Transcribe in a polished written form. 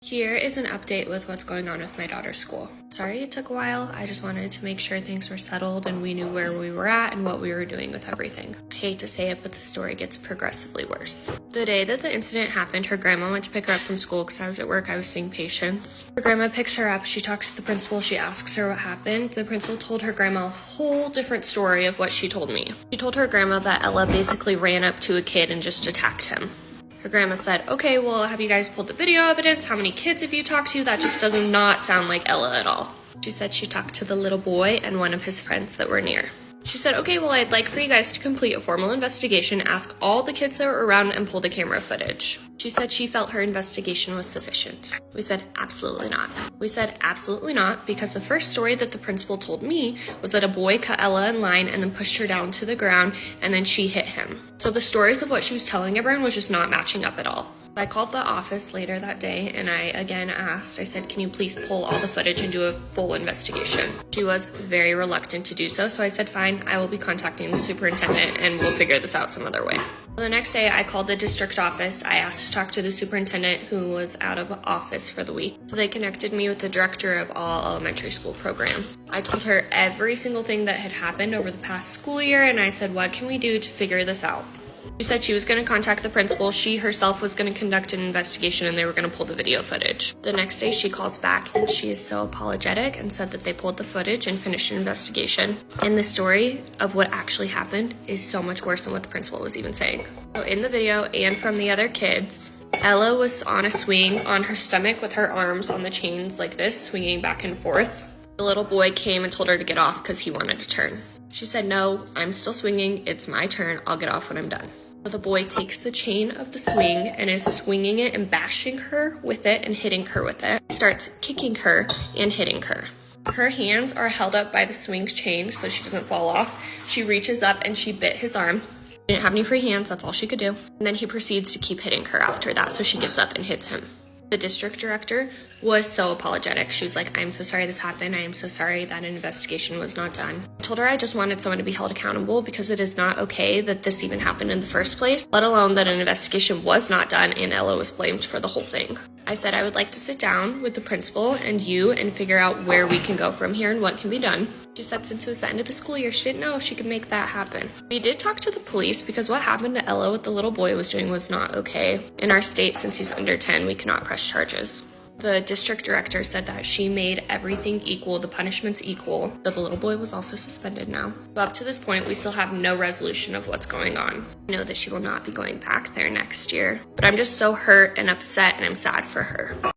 Here is an update with what's going on with my daughter's school. Sorry it took a while. I just wanted to make sure things were settled and we knew where we were at and what we were doing with everything. I hate to say it, but the story gets progressively worse. The day that the incident happened, her grandma went to pick her up from school because I was at work. I was seeing patients. Her grandma picks her up. She talks to the principal. She asks her what happened. The principal told her grandma a whole different story of what she told me. She told her grandma that Ella basically ran up to a kid and just attacked him. Her grandma said, okay, well, have you guys pulled the video evidence? How many kids have you talked to? That just does not sound like Ella at all. She said she talked to the little boy and one of his friends that were near. She said, okay, well, I'd like for you guys to complete a formal investigation, ask all the kids that were around, and pull the camera footage. She said she felt her investigation was sufficient. We said, absolutely not. We said, absolutely not, because the first story that the principal told me was that a boy cut Ella in line and then pushed her down to the ground, and then she hit him. So the stories of what she was telling everyone was just not matching up at all. I called the office later that day and I again asked, I said, can you please pull all the footage and do a full investigation? She was very reluctant to do so, so I said, fine, I will be contacting the superintendent and we'll figure this out some other way. The next day, I called the district office. I asked to talk to the superintendent who was out of office for the week. So they connected me with the director of all elementary school programs. I told her every single thing that had happened over the past school year and I said, what can we do to figure this out? She said she was going to contact the principal. She herself was going to conduct an investigation and they were going to pull the video footage. The next day she calls back and she is so apologetic and said that they pulled the footage and finished an investigation. And the story of what actually happened is so much worse than what the principal was even saying. So in the video and from the other kids, Ella was on a swing on her stomach with her arms on the chains like this, swinging back and forth. The little boy came and told her to get off because he wanted to turn. She said, no, I'm still swinging. It's my turn. I'll get off when I'm done. So the boy takes the chain of the swing and is swinging it and bashing her with it and hitting her with it. He starts kicking her and hitting her. Her hands are held up by the swing chain so she doesn't fall off. She reaches up and she bit his arm. She didn't have any free hands, that's all she could do. And then he proceeds to keep hitting her after that, so she gets up and hits him. The district director was so apologetic. She was like, I'm so sorry this happened. I am so sorry that an investigation was not done. I told her I just wanted someone to be held accountable because it is not okay that this even happened in the first place, let alone that an investigation was not done and Ella was blamed for the whole thing. I said I would like to sit down with the principal and you and figure out where we can go from here and what can be done. She said since it was the end of the school year, she didn't know if she could make that happen. We did talk to the police because what happened to Ella, what the little boy was doing, was not okay. In our state, since he's under 10, we cannot press charges. The district director said that she made everything equal, the punishments equal, so the little boy was also suspended now. But up to this point, we still have no resolution of what's going on. I know that she will not be going back there next year, but I'm just so hurt and upset and I'm sad for her.